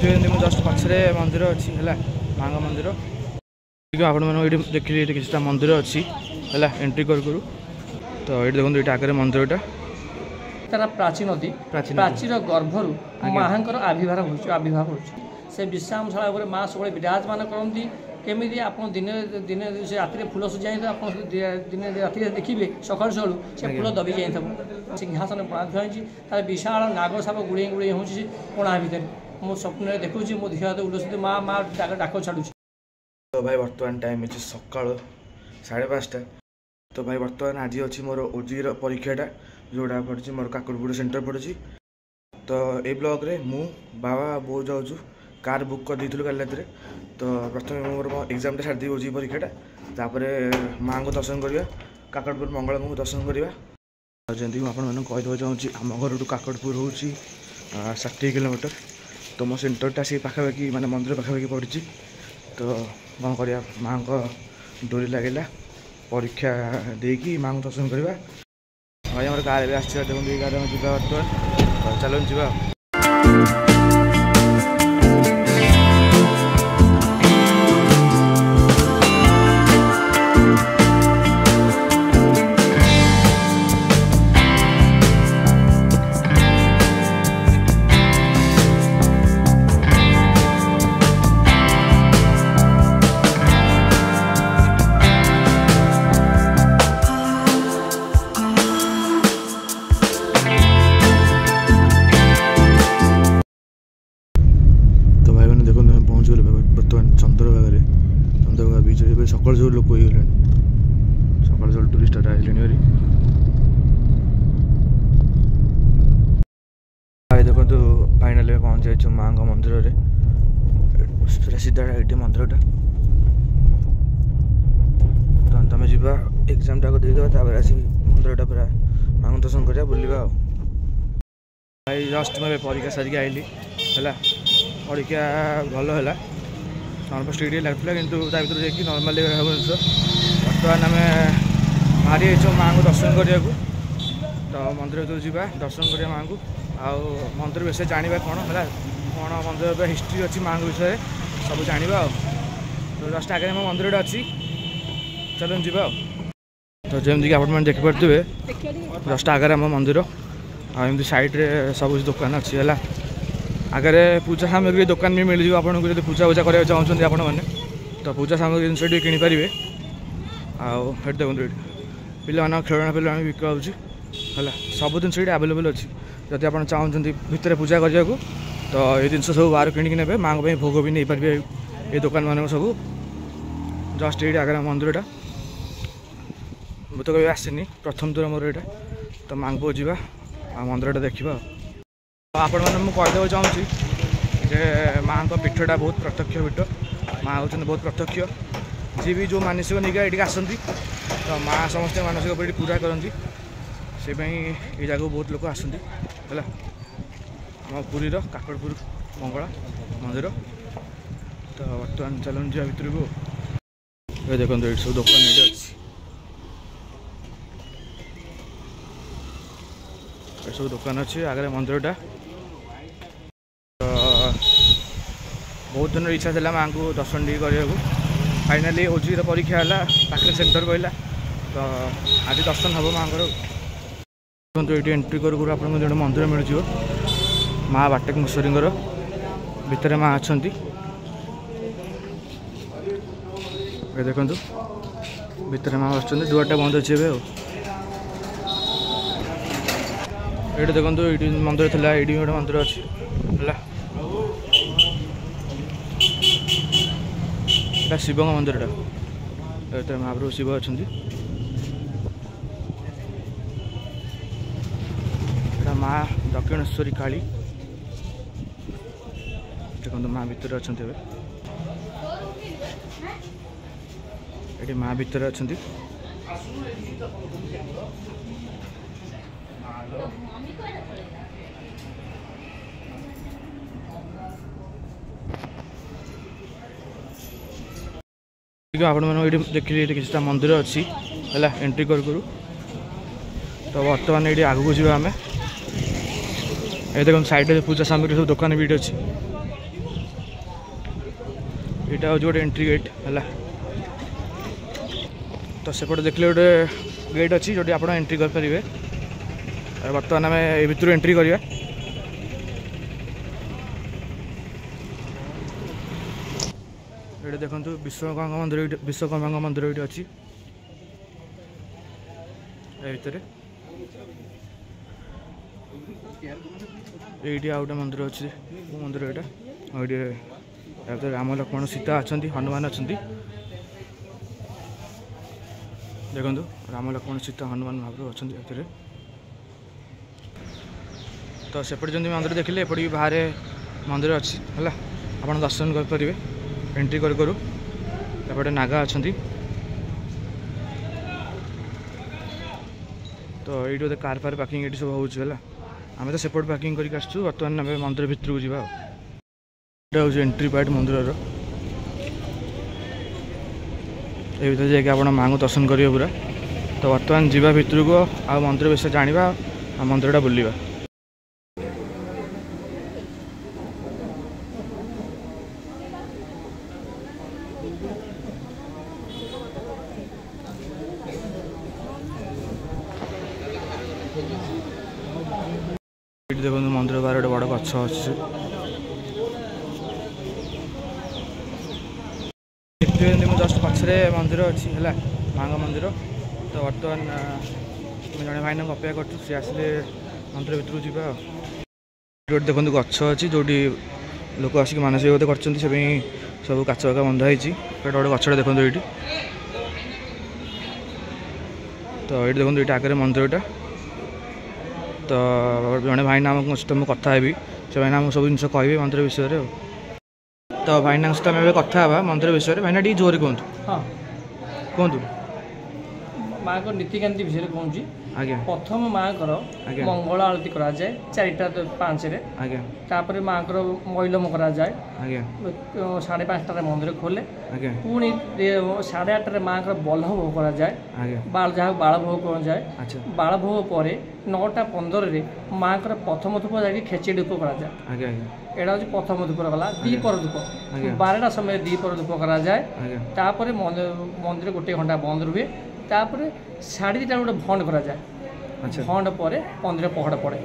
देखुं मो जस्ट पछरे मंदिर अच्छी है माँ मंदिर आपण मैंने ये देखिए ये किसी मंदिर अच्छी है एंट्री करूँ तो ये देखो ये आगे मंदिरटा तार प्राचीन नदी प्राचीर गर्भर माँ आविर्भाव हो से विश्रामशाला माँ सब विराजमान करती केमी आप दिन दिन से राति फूल सजाई आप दिन राति देखिए सकाल सकालू से फूल दबी जाइए सिंहासन प्रणाली तार विशाल नाग साप गुड़े गुड़े हो कोणा भितर मो स्वप्न देखुची मो देह हाथ उल्लसित माँ माँ डाक छाड़ू। तो भाई बर्तमान टाइम है सका 5:30 तो भाई बर्तमान आज अच्छी मोर ओजीर परीक्षाटा जोड़ा पड़ी मोर काकुड़पुर सेंटर पड़ी तो ये ब्लॉग रे मु बाबा बो जाऊँ कार बुक कर देलु काली रात तो प्रथम मोर एग्जामटा छाड़ी ओजी परीक्षाटा तापर माँ को दर्शन करवा काकड़पुर मंगल को दर्शन करवा जमी आपको कहीदेव चाहूँगी आम घर काकड़पुर हूँ 60 किलोमीटर तो मो सेंटरटा से पाखापाखि माने मंदिर पाखापाखि पड़ी तो कौन कर माँ को डोरी लगे परीक्षा देकी माँ को दर्शन करवा भाई हमारे कार भी आसो देखते गाड़ी में जा बर्तमान चलो जा। बर्तमान चंद्रभागा बीच सकाल सब लोक हो सकाल सब टूरिस्ट आइले भाई देखो फाइनाली पहुँच जाइए माँ मंदिर में पूरा सीधा ये मंदिरटा तो तुम जा एग्जाम टाक देदेव आस मंदिरटा पूरा माँ दर्शन करा बुलवा भाई जस्ट मैं परीक्षा सारिक आइली है परीक्षा भल है नॉर्मल स्टडी लगता कि भर नॉर्मल जिन बर्तमान आम बाहरी माँ को दर्शन करने तो मंदिर भर जा दर्शन करा माँ को आउ मंदिर विषय जाना कौन है कौन मंदिर हिस्ट्री अच्छी माँ विषय सब जाना तो जस्ट आगे मो मंदिर अच्छी चलो जा तो जमीक आप देखिपे जस्ट आगे आम मंदिर आमती साइड्रे सब दुकान अच्छी है आगे पूजा सामग्री दुकान भी मिल जाए आपको जो पूजा वूजा कराया चाहते आपण मैंने तो पूजा सामग्री जिन किनीपर आउ देखो ये पिला खेलना पिला बिका है सब जिन आवेलेबल अच्छी जदि आप चाहते भितर पूजा करने को तो ये जिन सब बाहर किणिक ने माँ को भोग भी नहीं पारे ये दुकान मान सब जस्ट ये आगे मंदिरटा मुझे तो कभी आसनी प्रथम थर मोर यहाँ तो माँ को जा मंदिरटा देखा आपण मैंने कहीदेव चाहूँगी जे माँ को पीठटा बहुत प्रत्यक्ष पीठ माँ होती बहुत प्रत्यक्ष जी भी जो मानसिक निका ये आसती तो माँ समस्त मानसिक पूरा करती से ये जगह बहुत लोग आसती है आम पुरीर काकड़पुर मंगला मंदिर तो बर्तमान चलन जा भितर को ये देखो ये सब दुकान ये अच्छी सब दुकान अच्छी आगे मंदिरटा बहुत दिन इच्छा था माँ को दर्शन टी करने को फाइनाली ओजी परीक्षा है पाखे सेंटर पड़ा तो आज दर्शन हम माँ को ये एंट्री करूँ आप जो मंदिर मिल जाए माँ बाटेश्वरी भितर माँ अच्छा देखो भितर माँ बस दुआरटा बंद अच्छे ये देखो ये मंदिर थी ये गोटे मंदिर अच्छी है शिव मंदिरटा तो महाप्रभु शिव अच्छा माँ दक्षिणेश्वरी काली देखो माँ भितर अच्छा ये माँ भितर अच्छा आपण मैंने देखिए ये किसी मंदिर अच्छी है एंट्री करूँ तो बर्तमान ये आग को आम ये देखो साइड पूजा सामग्री सब दुकान भी अच्छी यहाँ हूँ गोटे एंट्री गेट है। तो सेपटे देखले गोटे गेट अच्छी जो आप एंट्री करेंगे। बर्तमान आम ए भितर एंट्री करवा। ये देखो विश्वकर्मा मंदिर ये अच्छी भितर ये आउ गोटे मंदिर अच्छी मंदिर यहाँ ये राम लक्ष्मण सीता अच्छा हनुमान अच्छा देखो राम लक्ष्मण सीता हनुमान महाप्रभु अच्छा भितर। तो सेपटे जमी मंदिर देखिले एपटे भी बाहर मंदिर अच्छी है आप दर्शन करेंगे एंट्री करूँ। एपटे नागा अच्छा तो ये गोटे कार फार पार्किंग ये सब हो आम तो सेपट पार्किंग करके आसु। बर्तमान आम मंदिर भितर को जावा। यहाँ हूँ एंट्री पॉइंट मंदिर ये भर जाकि आप माँ को दर्शन करेंगे पूरा। तो बर्तमान जावा भितर को आ मंदिर विषय जाना आ मंदिरटा बुलवा। देखो मंदिर बाहर गोटे बड़ गछ अच्छे जस्ट पछरे मंदिर अच्छी है माँ मंदिर। तो बर्तमान जड़े भाई अपेक्षा कर सी आसिले मंदिर भितर जावा। देखो गछ अच्छी जो लोक आसिक मानसिक बोधे कर सब काच का बंधा होती गोटे गछटा देखो ये। तो ये देखो ये आगे मंदिरटा। तो जड़े भाईना सहित मुझे कथा हेबी से भाईना सब जिन कहे मंदिर विषय। तो भाईना सहित आम कथा मंदिर विषय। भाईना टी जोर कहतु। हाँ कहतु माँ को नीतिकांति विषय कहूँ। आज्ञा प्रथम माँ को मंगल आरती कराए 4:05 तापर माँ को मैलम कराए 5:30 मंदिर खोले पुणी 8:30 माँ को बल्ह भोग कराए बाल जहाँ बाल भोग कराए। बाल भोग पर 9:15 माँ को प्रथम धूप जाकि खेचड़ी धूप कराए। एटा हूँ प्रथम धूप गला दीपर धूप 12टा समय दीपर धूप कराए। तापर मंदिर गोटे घंटा बंद रुहे। तापर 2:30 गोटे भंड कराए। भंड पर मंदिर पहड़ पड़े।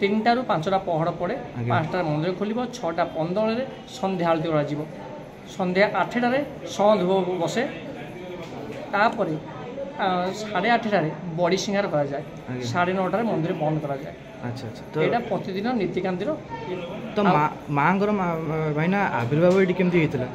3टा ରୁ 5ଟା पहड़ पड़े। 5टा मंदिर खोल 6:15 संध्या आरती कर संध्या 8टारे धूप बसे। तापर 8:30 बड़ी सिंगार कराए। 9:30 मंदिर बंद कराए। अच्छा तो यहाँ प्रतिदिन नीतिकांतिर। तो माँ भाईना आविर्भाव ये केमती होता।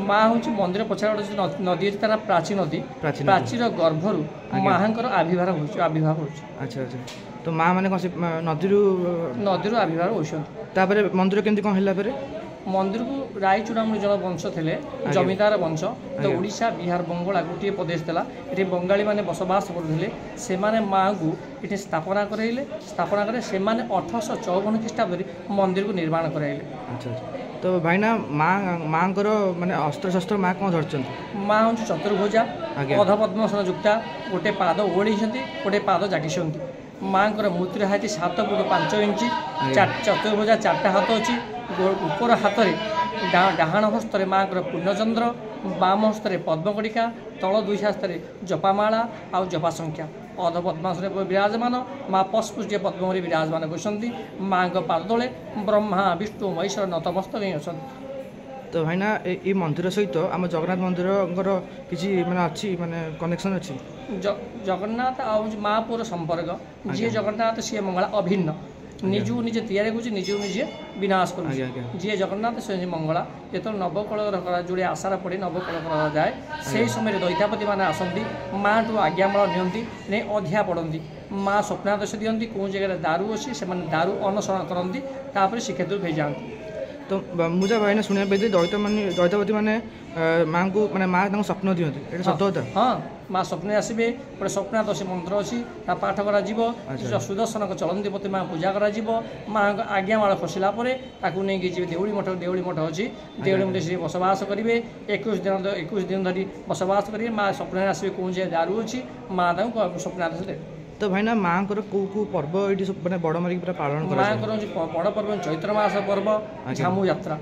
माँ हूँ मंदिर पछाड़ गोटे नदी अच्छी तार प्राची नदी प्राचीर गर्भर माँ आविर्भाव हो। अच्छा अच्छा तो माँ मैंने कौन से नदी आविर्भाव होते। मंदिर केमती कौन है मंदिर को रायचूड़ामणि जन वंश थे जमीदार वंश। तो ओडिशा बिहार बंगाल गोटे प्रदेश था। ये बंगाली मैंने बसवास करते से माँ को ये स्थापना कराइले। स्थापना कर 1854 ख्रीष्टाब्द मंदिर को निर्माण कराइले। अच्छा तो भाईना माँ माने अस्त्र शस्त्र माँ कौन धरती। माँ हूँ चतुर्भुजा अधपद्मासन युक्ता गोटे पाद ओढ़ी गोटे पाद जागिंट। माँ मूर्तिर हाइट 7 फुट 5 इंच। चतुर्भुजा 4टा हाथ अच्छी। ऊपर हाथ में डाहाण हस्त माँ पूर्णचंद्र बाम हस्त पद्मकड़िका तल 2 हस्त जपामाला आउ जपा संख्या अधपद्मासन विराजमान। माँ पशुष्य पद्मरी विराजमान होती। माँ पाद तले ब्रह्मा विष्णु महेश्वर नतमस्तक ही अच्छा। तो भाईना ये मंदिर सहित आम जगन्नाथ मंदिर किसी माने अच्छी माने कनेक्शन अच्छी। जगन्नाथ आउ माँ पुर संपर्क जी जगन्नाथ सी मंगला अभिन्न निजू निजे तैयारी कर निजू निजे विनाश कर जी जगन्नाथ से मंगला जो नवकल जोड़े आशार पड़े नवकल जाए से समय दैत्यापति मैंने आसती माँ ठू आज्ञामाल नियंती नहीं अधिया पड़ती। माँ स्वप्नादेश दिखती कौन जगह दारू अच्छी से दारू अनुसरण करती तापर श्रीक्षेत्र भेज जाती। तो मुझे भाई शुणा पाई दैत्यपति मैंने माँ को मैंने माँ स्वप्न दिखती सत कथा। हाँ माँ स्वप्ने आसबे गोटे स्वप्नादशी मंत्र अच्छी पाठ कर सुदर्शन चलंती पति माँ पूजा कर माँ आज्ञामाल खसला नहीं जी देउली मठ अच्छी देउली मठ से बसवास करेंगे 21 दिन धरी बसवास करेंगे। माँ स्वप्न आसबे कौन जगह दारू अच्छी माँ स्वप्नादेश दे। तो भाईना माँ को पर्व ये मैंने बड़ मारिक पूरा पालन कर माँ बड़ पर्व चैत्र मास पर्व झामू यात्रा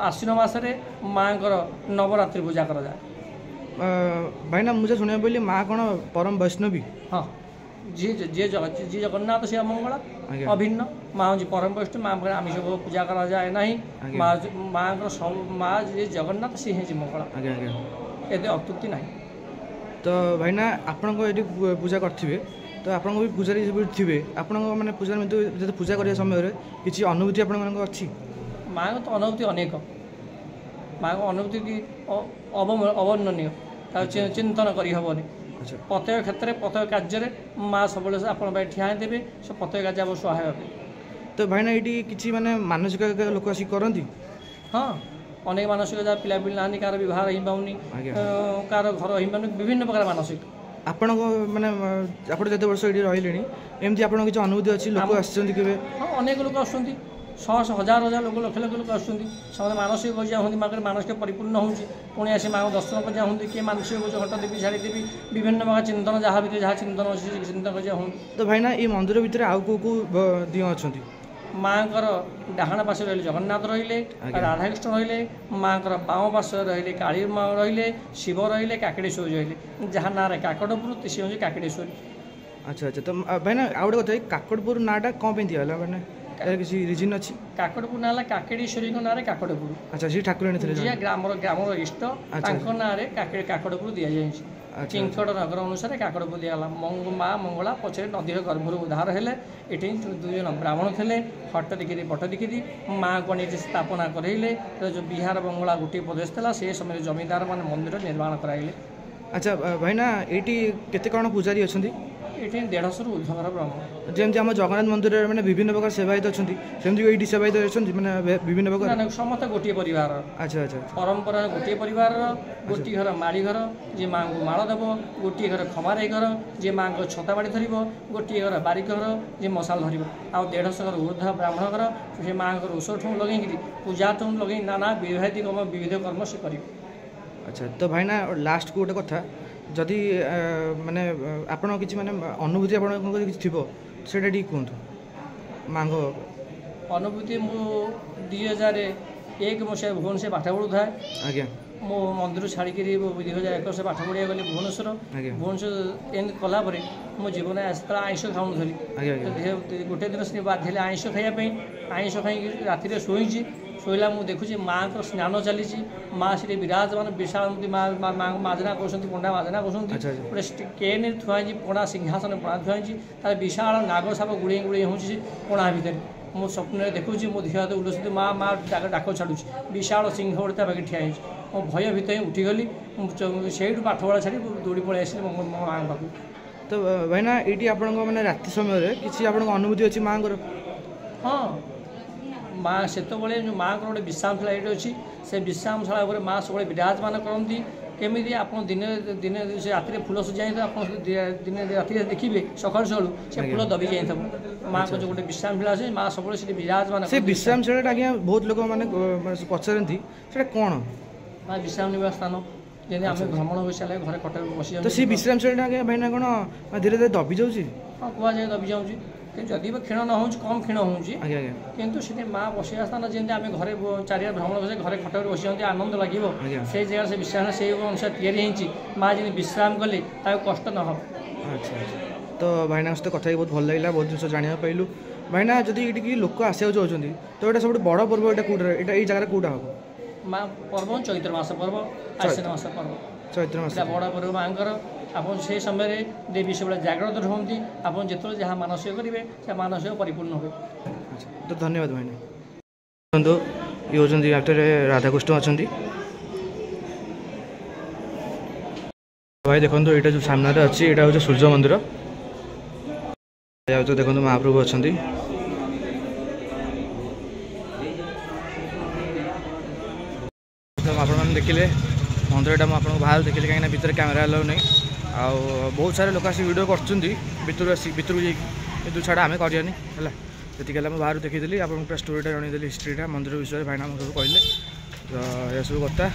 आश्विन मसरे माँ नवरात्रि पूजा कर जाए। भाईना मुझे सुना बोली माँ कौन परम वैष्णवी। हाँ जी जी जगन्नाथ से मंगला अभिन्न माँ हूँ परम वैष्णव माँ आमिष पूजा करा जाए ना माँ सब माँ जी जगन्नाथ सी है मंगला ये अत्युक्ति ना। तो भाईना आपण ये पूजा करेंगे तो आपन भी पूजारी थे आपण मैंने पूजा जो पूजा करने समय किसी अनुभूति आपण अच्छी माँ तो अनुभूति अनेक माँ को अनुभूति की अवर्णनीय चिंतन करहबनी प्रत्येक क्षेत्र में प्रत्येक कार्य माँ सब आप ठिया देवे सब प्रत्येक कार्य आप सहायक। तो भाईना ये किसी माने मानसिक लोक आसिक करती। हाँ अनेक मानसिक जहाँ पिला पिली ना कार बहुत हो पाऊनी कार घर हो पाऊनी विभिन्न प्रकार मानसिक आपण मैंने आप जिते वर्ष ये रही एमती आप किसी अनुभूति अच्छी लोक आसछन्ती केबे। हाँ अनेक लोक आसुछन्ती शह हजार हजार लोक लक्ष लक्ष लोक आसुछन्ती समस्त मानसिक पूजा होती माँ मानसिक परिपूर्ण होउछि पुणी आसी माँ दर्शन पूजा होती किए मानसिक पूजा घट देवी छाड़ी देवी विभिन्न प्रकार चिंतन जहाँ भी जहाँ चिंतन अच्छी चिंतन पूजा होती। तो भाईना ये मंदिर भितर आउ को दियो अछन्ती माँ डाहाण पार्श्व रही जगन्नाथ रहिले राधाकृष्ण रहिले माँ बाम पार्श्व रहिले काली माँ रहिले शिव रहिले काकड़ेश्वरी रहिले जहाँ ना काकड़पुर सी हूँ काकड़ेश्वरी। अच्छा अच्छा तो भाईना आउ गोटे कथा काकड़पुर नाटा कौन पे दिया मैंने किसी रिजन अच्छी काकड़पुर ना काकड़ेश्वरी ना काकड़पुर। अच्छा सी ठाकुराणी थे जी ग्राम इष्ट ना काकड़पुर दि जाए चिंकड़ नगर अनुसार काकड़पुर दिगला माँ मंगला पछे नदी गर्भर उद्धार हेले ये दुई जन ब्राह्मण थे हट देखी पट देखी माँ को नहीं स्थापना करइले जो बिहार बंगला गोटे प्रदेश था से समय जमींदार मान मंदिर निर्माण कराइले। अच्छा भाईना ये केते कौन पूजारी अच्छा ये 150 ऊर्ध्वर ब्राह्मण जमी आम जगन्नाथ मंदिर मैंने विभिन्न प्रकार सेवायत अच्छा सेमती ये सेवायत अच्छा मैंने विभिन्न प्रकार समस्त गोटे परिवार। अच्छा अच्छा परंपरा गोटे परिवार गोटे घर माड़ी घर जी माँ को माड़ देव गोटे घर खमारे घर जी माँ को छता बाड़ी धर गोटे घर बारिक घर जी मशाल धर आ 150 घर ऊर्ध्व ब्राह्मण घर से माँ को ଔଷଧ ठूँ लगे पूजा ठूँ लगे नाना विविध कर्म से कर। अच्छा तो भाईना लास्ट को गोटे कथा जदि माने आपण किसी माने अनुभूति आपण किसी थिबो सेटा टी कहतु मांग अनुभूति मु 2001 मसीहा भुवनेश्वर पाठ पढ़ुए आज्ञा मो मंदिर छाड़ी 2001 से पाठ पढ़िया गली भुवनेश्वर भुवनेश्वर एंड कलापर मो जीवन आसता आइष खाऊनी गोटे दिन से बाध्य आइष खायापी आइष खाई राति शोची शोला मुझे देखुची माँ को स्नान चली माँ से विराजमान विशाल माजना कहते पंडा माजना कहते गोटे केन थुआई पणा सिंहासन पणा थुआई तार विशाल नाग साप गुड़े गुड़े हो पणा भितर मो स्वप्न देखुची मो देह हाथ उलूस माँ माँ डाक छाड़ू विशाल सिंह गोटे पाखे ठिया मो भय भितर उठीगली से पाठ पढ़ा छाड़ी दौड़ी पलि आस मो माँ पाक। तो भाईना ये आप मैंने राति समय किसी आप अनुभूति अच्छी माँ। हाँ माँ से जो माँ को गोटे विश्रामशाला ये अच्छी से विश्रामशाला माँ सब विराजमान करती केमी आप दिन दिन से राति फूल सजाई आप दिन राति देखिए सकाल सकाल से फूल दबी जाए माँ को जो गोटे विश्रामशाला अच्छे माँ सब विराजमान से विश्रामशाला आज्ञा बहुत लोक मैंने पचारती से कौन माँ विश्राम निवास स्थान जैसे आम भ्रमण हो सारे घर कटक बस तो सी विश्रामशाला आज्ञा भाईना कौन धीरे धीरे दबी जाऊँगी। हाँ कहुए दबी जाऊँगी जदि क्षीण न हो कम क्षीण होंतु से माँ बसवा स्थान जमी आम घर चार भ्रमण बस घर खटक बस जाती आनंद लगे से जगह से विश्राम से अनुसार या माँ जी विश्राम कले कष्ट न हो। अच्छा तो भाईना सहित कथा बहुत भल लगे बहुत जिन जाना पाइलु भाईना जदि ये लोक आसवा चाहते तो ये सब बड़ पर्व ये कौटा ये जगह कौटा हम माँ पर्व चैत्र मास पर्व आश्विन मास पर्व चैत्र मास बड़ पर्व माँ आप से समय देवी सब जागृत रुहति आप जो जहाँ मानसिक करेंगे से मानसिक परिपूर्ण हो। अच्छा तो धन्यवाद भाईना। देखो ये होती राधाकृष्ण अच्छा भाई देखो यहाँ जो सामने अच्छी यहाँ हूँ सूर्य मंदिर तो देखो महाप्रभु अच्छा आप देखिले मंदिरटा मुझे बाहर देखिले कहीं भीतर कैमेरा अलाउ नहीं आ बहुत सारे लोग आसी वीडियो कर भीतर छाड़ा आम करानी है जी बाहर देखीदी आप पूरा स्टोरीटा जनईदी हिस्ट्रीटा मंदिर विषय भाईना सब कहले तो यह सब कथा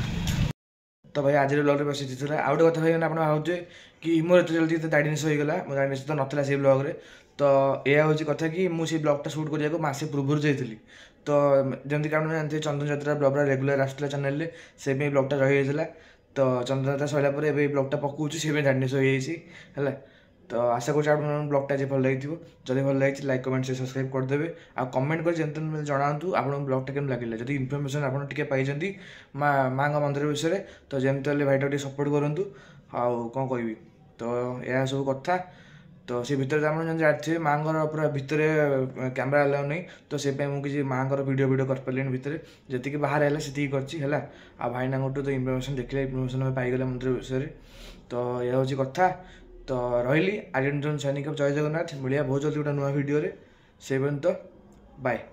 तो भाई आज ब्लॉग बस इतना आउ गोटे कथा भाई आप भावे कि मोर एत जल्दी दाढ़ी होगा मो दाढ़ी तो नाला से ब्लॉग्रे तो यह हूँ कथा कि मुझे ब्लॉगटा सुट करने मसे पूर्व जाइली तो जमी कारण जानते चंदन यात्रा ब्लॉग रेगुलर आसला चैनल से ब्लॉगटा रही है तो चंदन यात्रा सरला ब्लॉगटा पकाऊँ से दाढ़ी है तो आशा कर ब्लॉगटा आज भल लगी जब भल लगी लाइक कमेंट से सब्सक्राइब करदे आ कमेंट कर जनातु आप ब्लॉगटा केम लगे जब इनफर्मेशन आपड़ी पाई माँ मंदिर विषय तो जमी भाईटा सपोर्ट करूँ आउ कौन कह तो यह सब कथा तो से भितर आप जानते माँ पूरा भितर कैमेरा अलाउ नहीं तो से मुझे माँ वीडियो कर पारे भितर जी बाहर है से कर भाईना तो इनफर्मेशन देखिए इनफर्मेशन पाईगले मंदिर विषय तो यह हूँ कथा तो रही आज सैनिक जय जगन्नाथ मिलिया बहुत जल्दी गोटे नुआ भिडियो से पर्यंत बाय।